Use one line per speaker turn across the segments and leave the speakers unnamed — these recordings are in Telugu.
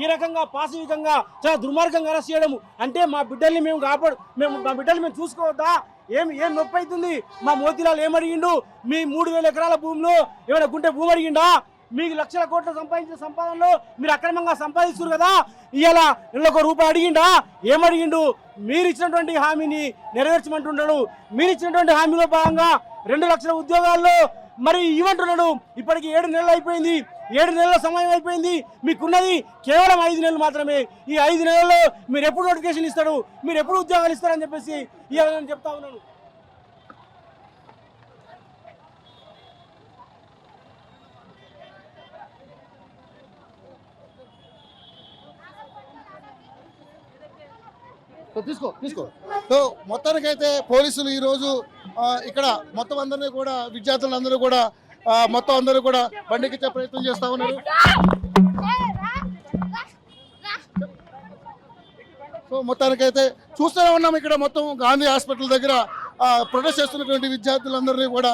ఈ రకంగా పాశవికంగా చాలా దుర్మార్గంగా అరెస్ట్ చేయడం అంటే మా బిడ్డల్ని మేము మా బిడ్డల్ని మేము చూసుకోవద్దా? ఏం నొప్పి అవుతుంది? మా మోతీలాల్ ఏమడిగిండు? మీ 3000 ఎకరాల భూమిలో ఏమైనా గుంటే భూమి అడిగిండా? మీకు లక్షల కోట్ల సంపాదించిన సంపాదనలో మీరు అక్రమంగా సంపాదిస్తున్నారు కదా, ఇవాళ నెలకు రూపాయి అడిగిండా? ఏమడిగిండు? మీరు ఇచ్చినటువంటి హామీని నెరవేర్చమంటున్నాడు. మీరు ఇచ్చినటువంటి హామీలో భాగంగా 2 లక్షల ఉద్యోగాల్లో మరి ఇవ్వమంటున్నాడు. ఇప్పటికి 7 నెలలు అయిపోయింది. 7 నెలల సమయం అయిపోయింది. మీకున్నది కేవలం 5 నెలలు మాత్రమే. ఈ 5 నెలల్లో మీరు ఎప్పుడు నోటిఫికేషన్ ఇస్తారు, మీరు ఎప్పుడు ఉద్యోగాలు ఇస్తారని చెప్పేసి ఇవాళ నేను చెప్తా ఉన్నాను.
తీసుకో. సో మొత్తానికైతే పోలీసులు ఈరోజు ఇక్కడ మొత్తం అందరినీ కూడా విద్యార్థులందరూ కూడా మొత్తం అందరూ కూడా బండికిచ్చే ప్రయత్నం చేస్తా ఉన్నారు. సో మొత్తానికైతే చూస్తూనే ఉన్నాం ఇక్కడ మొత్తం గాంధీ హాస్పిటల్ దగ్గర ప్రొటెస్ట్ చేస్తున్నటువంటి విద్యార్థులందరినీ కూడా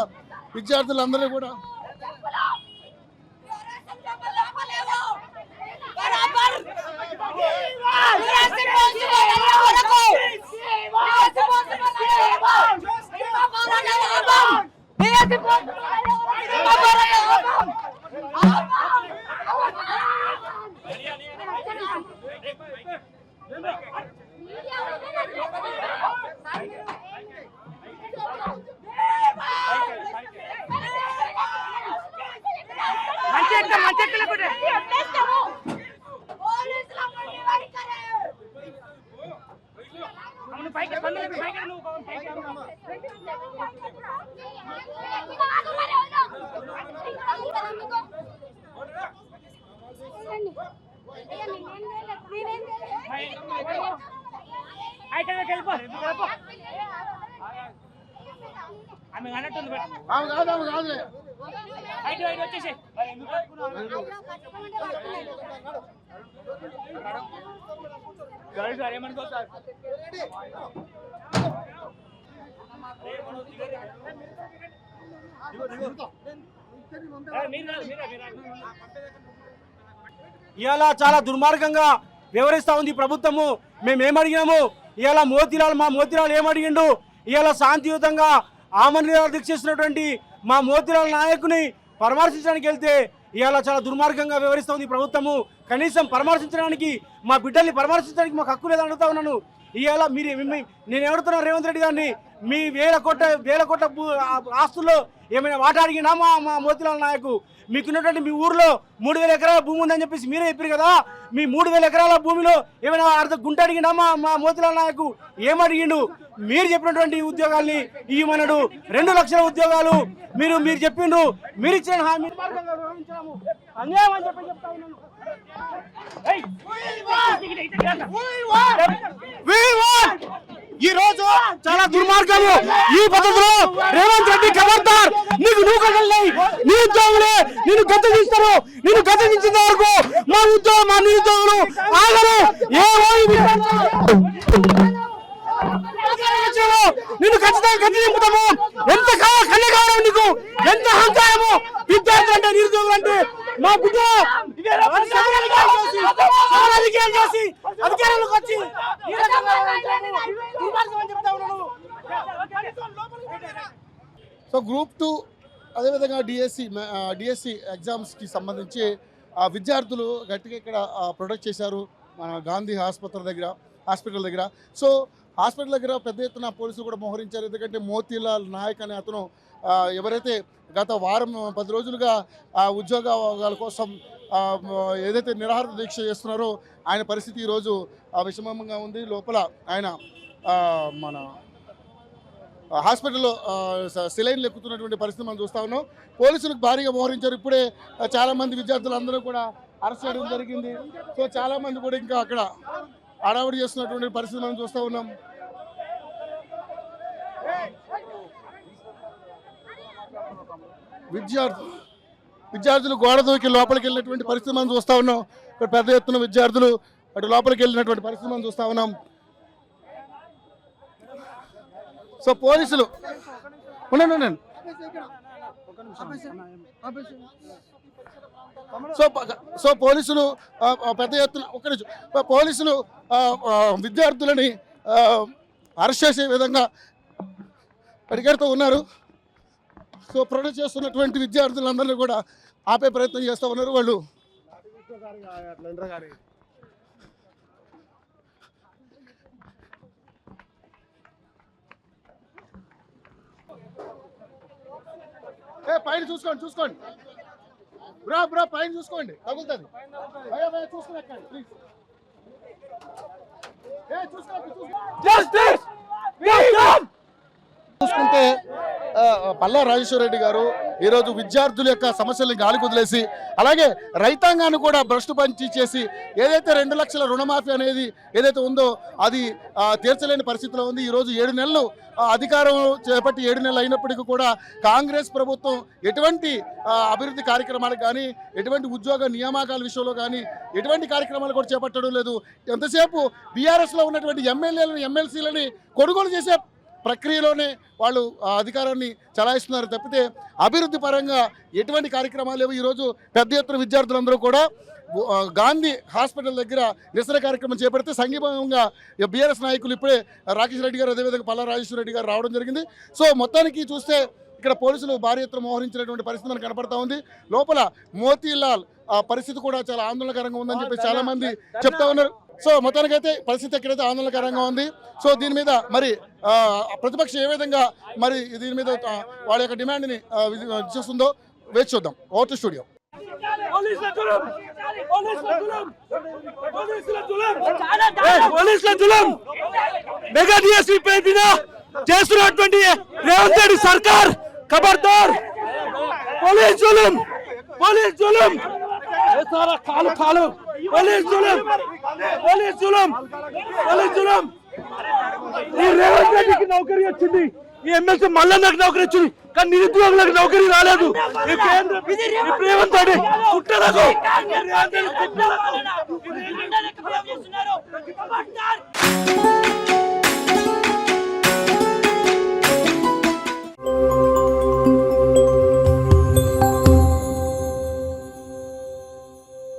ఇవాళ చాలా దుర్మార్గంగా వ్యవహరిస్తా ఉంది ప్రభుత్వము. మేమేమడిగినాము? ఇవాళ మా మోతీలాల్ ఏమడిగిండు? ఇవాళ శాంతియుతంగా ఆమరణ దీక్ష చేస్తున్నటువంటి మా మోతీలాల్ నాయకుని పరామర్శించడానికి వెళ్తే ఇవాళ చాలా దుర్మార్గంగా వ్యవహరిస్తూ ఉంది ప్రభుత్వము. కనీసం పరామర్శించడానికి, మా బిడ్డల్ని పరామర్శించడానికి మాకు హక్కు లేదని అడుగుతా ఉన్నాను. ఇవాళ నేను అడుగుతున్నాను రేవంత్ రెడ్డి గారిని, మీ వేల కోట్ల ఆస్తుల్లో ఏమైనా వాటా అడిగినా మా మోతీలాల్ నాయకు? మీకున్నటువంటి మీ ఊర్లో 3000 ఎకరాల భూమి ఉందని చెప్పేసి మీరే చెప్పారు కదా. మీ 3000 ఎకరాల భూమిలో ఏమైనా అర్ధ గుంట అడిగినా మా మోతీలాల్ నాయకు? ఏమడిగిండు? మీరు చెప్పినటువంటి ఉద్యోగాల్ని ఇవ్వమన్నాడు. 2 లక్షల ఉద్యోగాలు మీరు చెప్పిండు. మీరు ఇచ్చిన హామీ అన్యాయం అని చెప్తా ఉన్నాను. ఈ రోజు చాలా దుర్మార్గము. ఈ పద్ధతిలో రేవంత్ రెడ్డి ఖబర్దార్, నీకు నూకలున్నాయి, నీ ఉద్యోగులే నిన్ను గత తీస్తారు. నిన్ను గత తీసిన వరకు మా నిరుద్యోగులు ఆగరు. నిన్ను ఖచ్చితంగా గతి దింపుతాము. ఎంత కన్నకారం నీకు, ఎంత అహంకారము. విద్యార్థులు అంటే, నిరుద్యోగులు అంటే మా బిడ్డ అధికారంలోకి వచ్చి
సో గ్రూప్ 2 అదేవిధంగా డిఎస్సి ఎగ్జామ్స్కి సంబంధించి విద్యార్థులు గట్టిగా ఇక్కడ ప్రొటెక్ట్ చేశారు మన గాంధీ హాస్పిటల్ దగ్గర. సో హాస్పిటల్ దగ్గర పెద్ద ఎత్తున పోలీసులు కూడా మోహరించారు. ఎందుకంటే మోతీలాల్ నాయక్ అనే అతను ఎవరైతే గత 10 రోజులుగా ఉద్యోగాల కోసం ఏదైతే నిరాహార దీక్ష చేస్తున్నారో ఆయన పరిస్థితి ఈరోజు విషమంగా ఉంది. లోపల ఆయన మన హాస్పిటల్లో సిలైన్లు ఎక్కుతున్నటువంటి పరిస్థితి మనం చూస్తా ఉన్నాం. పోలీసులకు భారీగా మోహరించారు. ఇప్పుడే చాలామంది విద్యార్థులు అందరూ కూడా అరెస్ట్ చేయడం జరిగింది. సో చాలామంది కూడా ఇంకా అక్కడ హడావుడి చేస్తున్నటువంటి పరిస్థితి మనం చూస్తూ ఉన్నాం. విద్యార్థులు గోడ దూకి లోపలికి వెళ్ళినటువంటి పరిస్థితి మనం చూస్తూ ఉన్నాం. ఇక్కడ పెద్ద ఎత్తున విద్యార్థులు అటు లోపలికి వెళ్ళినటువంటి పరిస్థితి మనం చూస్తూ ఉన్నాం. సో పోలీసులు ఉండండి సో పోలీసులు పెద్ద ఎత్తున పోలీసులు విద్యార్థులని అరెస్ట్ చేసే విధంగా అడిగడుతూ ఉన్నారు. సో ప్రొటెస్ట్ చేస్తున్నటువంటి విద్యార్థులందరినీ కూడా ఆపే ప్రయత్నం చేస్తూ ఉన్నారు వాళ్ళు. పైన చూసుకోండి బ్రో పైన చూసుకోండి, తగులుతుంది. చూసుకుని ఎక్కండి ప్లీజ్. చూసుకుంటే పల్లా రాజేశ్వర రెడ్డి గారు ఈరోజు విద్యార్థుల యొక్క సమస్యల్ని గాలి కుదిలేసి, అలాగే రైతాంగాన్ని కూడా భ్రష్టు పంచి చేసి, ఏదైతే 2 లక్షల రుణమాఫీ అనేది ఏదైతే ఉందో అది తీర్చలేని పరిస్థితిలో ఉంది. ఈరోజు 7 నెలలు అధికారం చేపట్టి 7 నెలలు అయినప్పటికీ కూడా కాంగ్రెస్ ప్రభుత్వం ఎటువంటి అభివృద్ధి కార్యక్రమాలకు కానీ, ఎటువంటి ఉద్యోగ నియామకాల విషయంలో కానీ ఎటువంటి కార్యక్రమాలు కూడా చేపట్టడం లేదు. ఎంతసేపు బీఆర్ఎస్లో ఉన్నటువంటి ఎమ్మెల్యేలను ఎమ్మెల్సీలని కొనుగోలు చేసే ప్రక్రియలోనే వాళ్ళు అధికారాన్ని చలాయిస్తున్నారు తప్పితే అభివృద్ధి పరంగా ఎటువంటి కార్యక్రమాలు లేవు. ఈరోజు పెద్ద ఎత్తున విద్యార్థులందరూ కూడా గాంధీ హాస్పిటల్ దగ్గర నిరసన కార్యక్రమం చేపడితే సంఘీభావంగా బీఆర్ఎస్ నాయకులు ఇప్పుడే రాకేష్ రెడ్డి గారు, అదేవిధంగా పల్లా రాజేశ్వర రెడ్డి గారు రావడం జరిగింది. సో మొత్తానికి చూస్తే ఇక్కడ పోలీసులు భారీ ఎత్తున మోహరించినటువంటి పరిస్థితి మనకు కనపడతా ఉంది. లోపల మోతీలాల్ పరిస్థితి కూడా చాలా ఆందోళనకరంగా ఉందని చెప్పి చాలా మంది చెప్తా ఉన్నారు. సో మొత్తానికైతే పరిస్థితి ఎక్కడైతే ఆందోళనకరంగా ఉంది. సో దీని మీద మరి ప్రతిపక్షం ఏ విధంగా మరి దీని మీద వాళ్ళ యొక్క డిమాండ్ని చేస్తుందో వేచి చూద్దాం. Over to studio.
Mega DSP పేరున చేస్తున్నటువంటి రేవంత్ రెడ్డి సర్కార్ ఖబర్దార్. పోలీస్ జులుం కాలు పోలీస్ జులుం. ఈ రేవంత్ రెడ్డికి నౌకరీ వచ్చింది, ఈ ఎమ్మెల్సీ మళ్ళా నాకు నౌకరీ వచ్చింది, కానీ నిరుద్యోగులకు నౌకరీ రాలేదు. ఈ రేవంత్ రెడ్డి కుట్రలకు